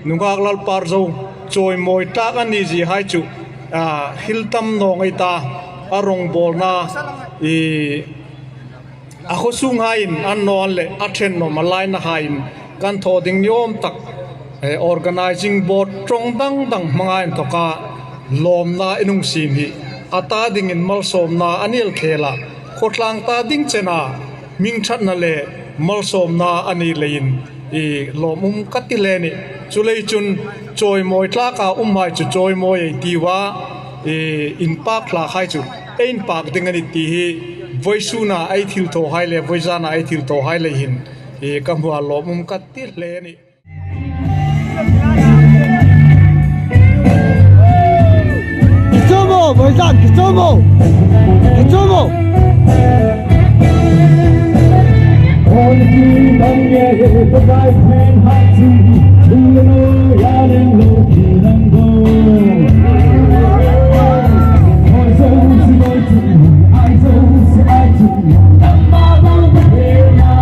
nungak lal parzo choi moi tak ani ji hai chu hiltam no ngai ta arong bol na I ako sung hain an non le athen no malai na hain kan tho ding yom tak organizing board trong dang dang mangain thoka lom na inung sim hi ata ding in mal som na anil khela khotlang ta ding chena ming that na le mal som na ani lein lom katile ni chulei chun choi moi tla ka mai chu choi moi tiwa in pak la khai chu ein pak ding ani ti hi voisu na ai thil tho hai le voisa na ai thil tho hai le hin kamwa lom katile ni Kitomo, Boyzan, Kitomo! Kitomo! All you young yeah, the right man hot to you know, y'all in low key and go. I so I'm all on the way now.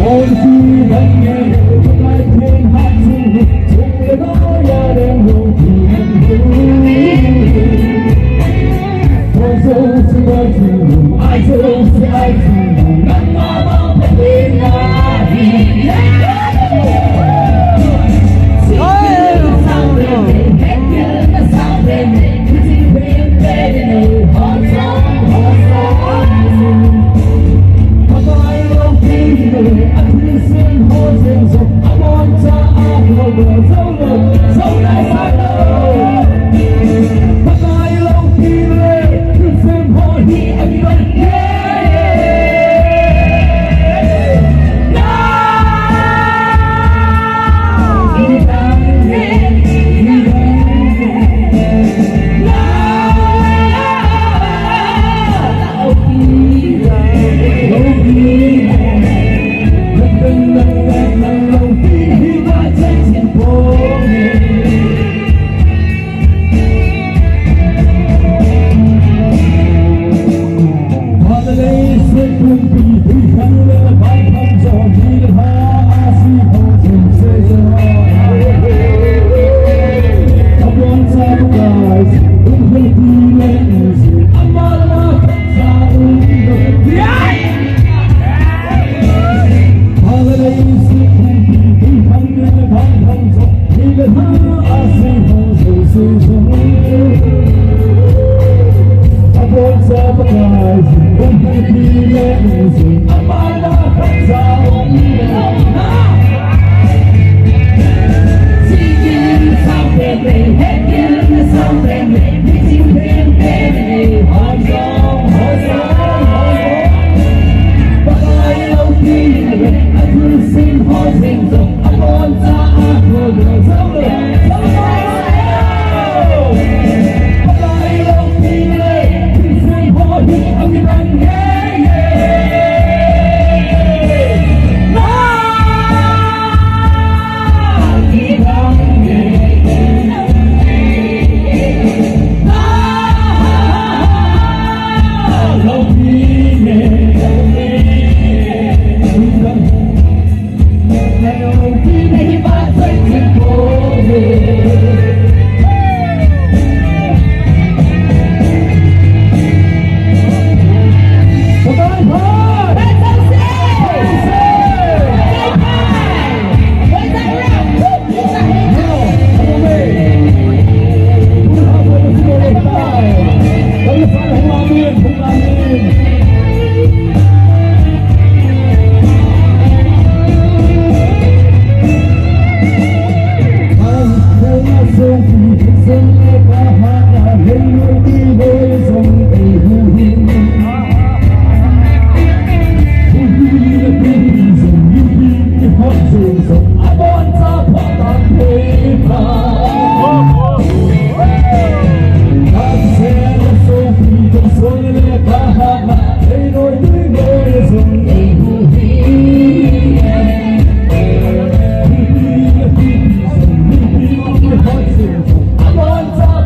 All you young yeah, the right man hot to you know, y'all in low key and go. I do, I'm all the way now. I'm on top.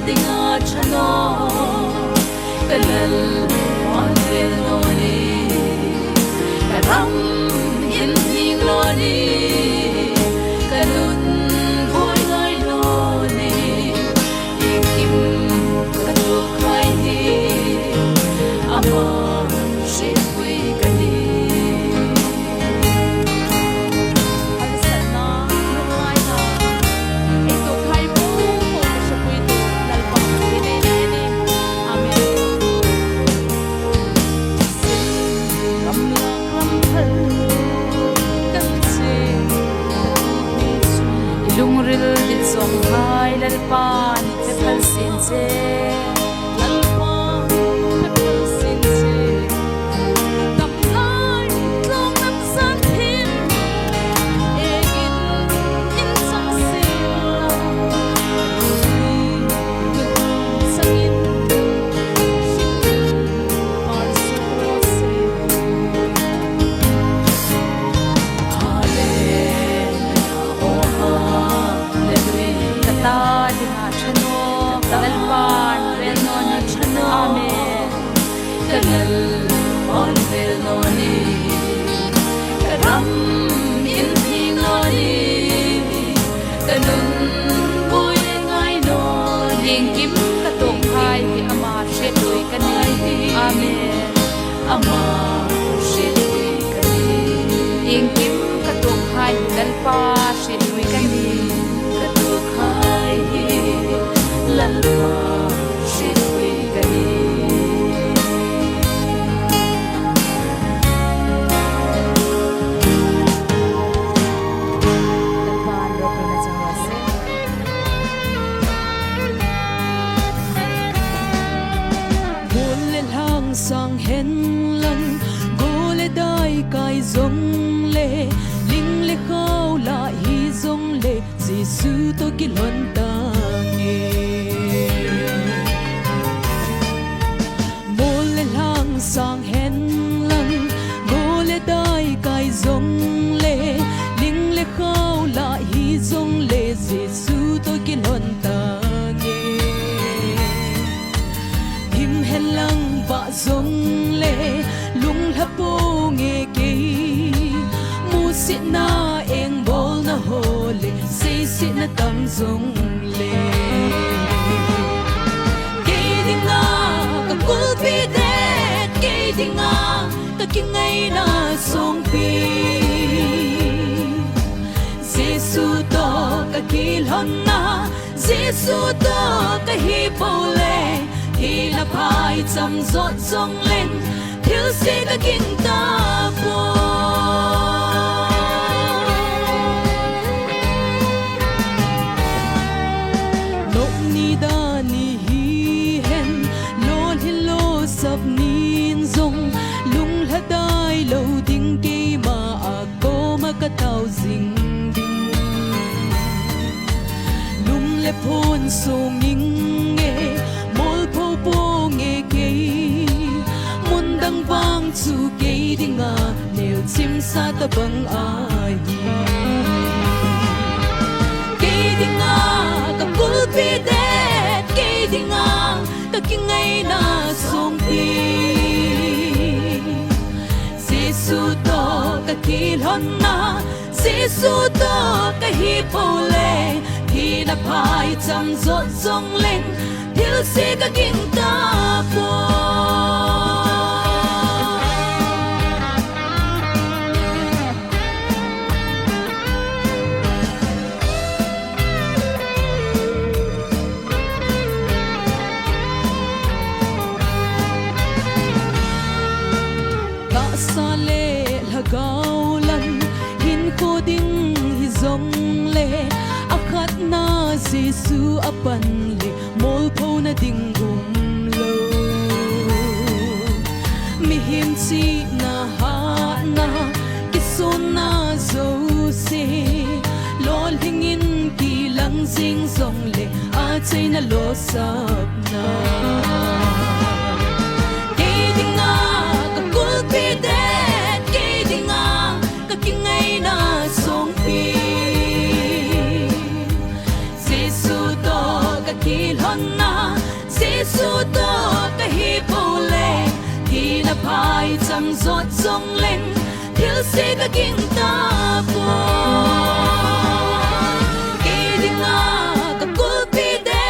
dinga chano kalal on vil no ni karam in hing lo ni kalun vui ngai lo ni ikim katu khai ni ama shi vui kani song hai lal pa ni te phal sin che lal pa te phal sin che tam lai long nam san thin egin in sam sil sangin shin par su se hale ta dinga chano dal pan vel no ni chano amen kalal on vel no ni karam in hing no ni kanun vui ngai no ning kim ka tong khai ki ama she doi kanai amen ama she doi kanai ning kim ka tong khai dal pa she doi kanai lalpa shitwi kani lalpan ro kana chawase bol lang sang hen lang gole dai kai zong le ling le khau la hi zong le jisu to kilon ta sang hen lang gole dai kai zong le ling le khau la hi zong le jesu to kilon ta nge him hen lang ba zong le lung la po nge ke mu sit na eng bol na hole se sit na tam zong le ke dinga ka kulpi dinga ka kingai na song pi Jesu to ka kilhon na Jesu to ka hi pole hi la phai cham zot song len thil se ka king ta po nok ni da ni hi hen lo hi lo sap ni lung la dai lo ding ke ma a ko ma ka tau zing ding lum le phon so nging nge mol pho po nge ke mun dang wang chu ke dinga neu chim sa ta bang ai ke dinga ka pul pi de ke dinga ta kingai na song pi Jesu to ka kilhon na Jesu to ka hi pole hi na phai cham zot zong len thil se ka king ta po gaulan hin ko ding hi zong le akhat na Jesu apan le mol pho na ding gum lo mi him chi na ha na kisun na zo se lol hingin ki lang sing zong le a chai na lo sap na ke dinga ka kul pi de kingai na song pi Jesu to ka kilhon na Giêsu to ka hi po le hi na pai cham zot song len thil se ka king ta po ke dinga ka kul pi de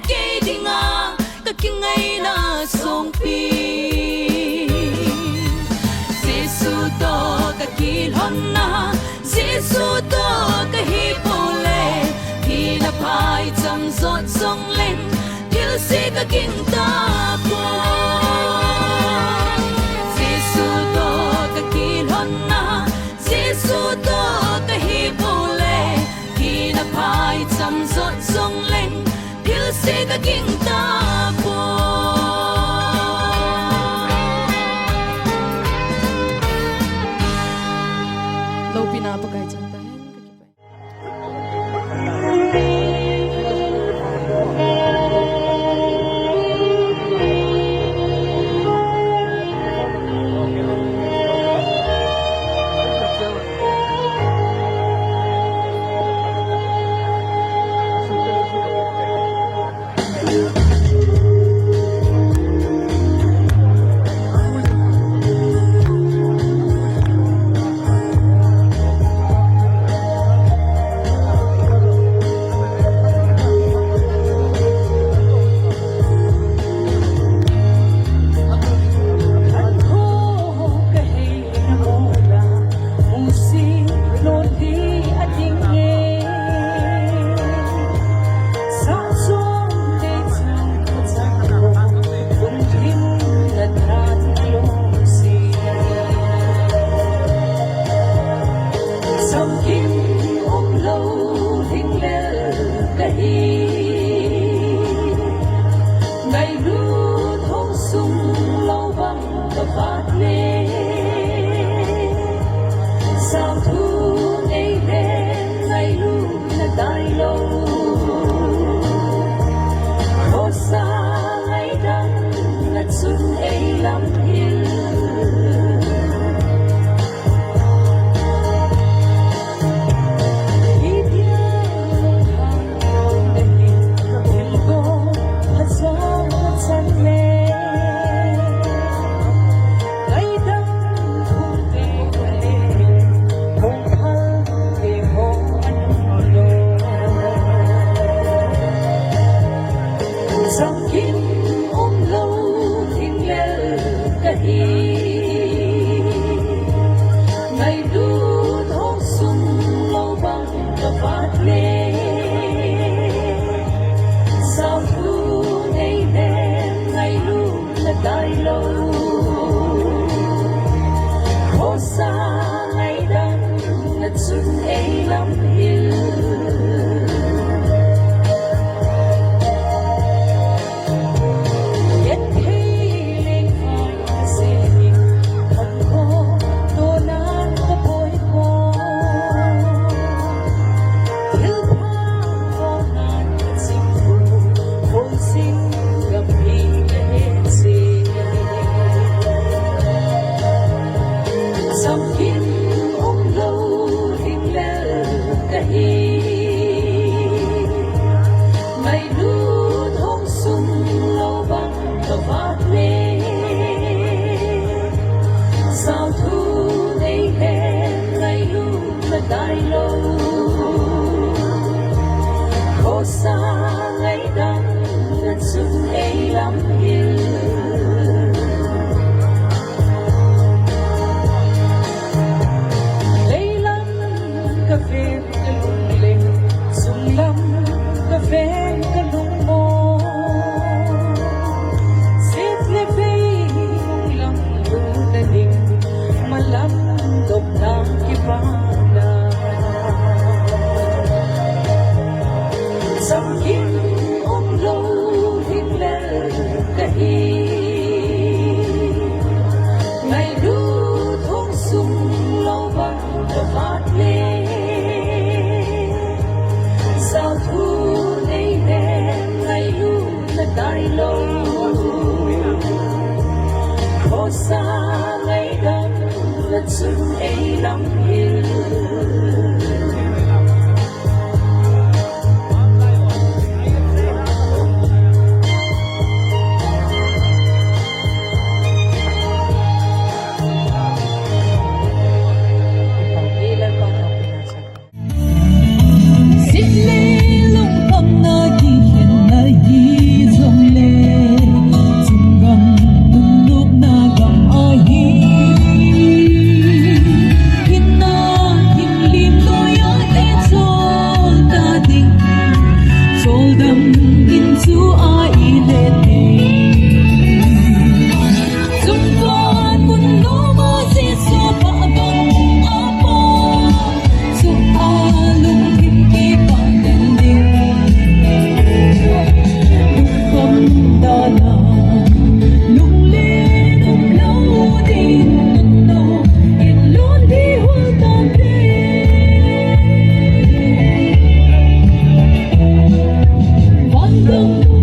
ke dinga ka king ai na song pi Giêsu to ka kil hon na Giêsu to ka hi po le hi na pai cham zot song len thil se ka king ta po Giêsu to ka kil hon na Giêsu to ka hi po le hi na pai cham zot song len thil se ka king ta po lo pinapagay chan ta hen ka kipay Happy!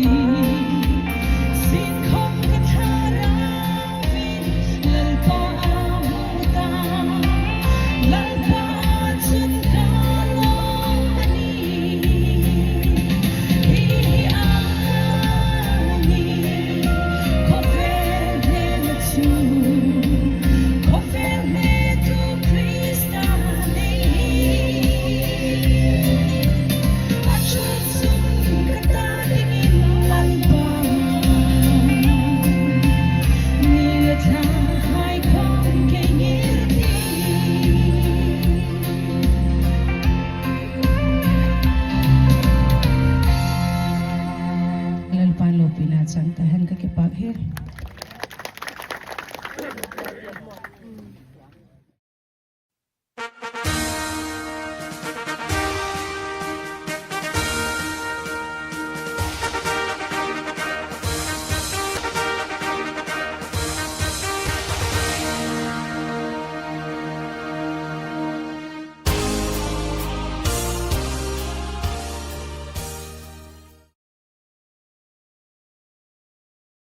đi xin không có tha ra vì lần qua áo ta lần qua chân ta lo ani hi ani có vẻ nên chu có vẻ nên tu Krista nei achut sun kata dingin lalbang ni ta hai kong kengirti lalpan lo pina chang tahan ka ke pak he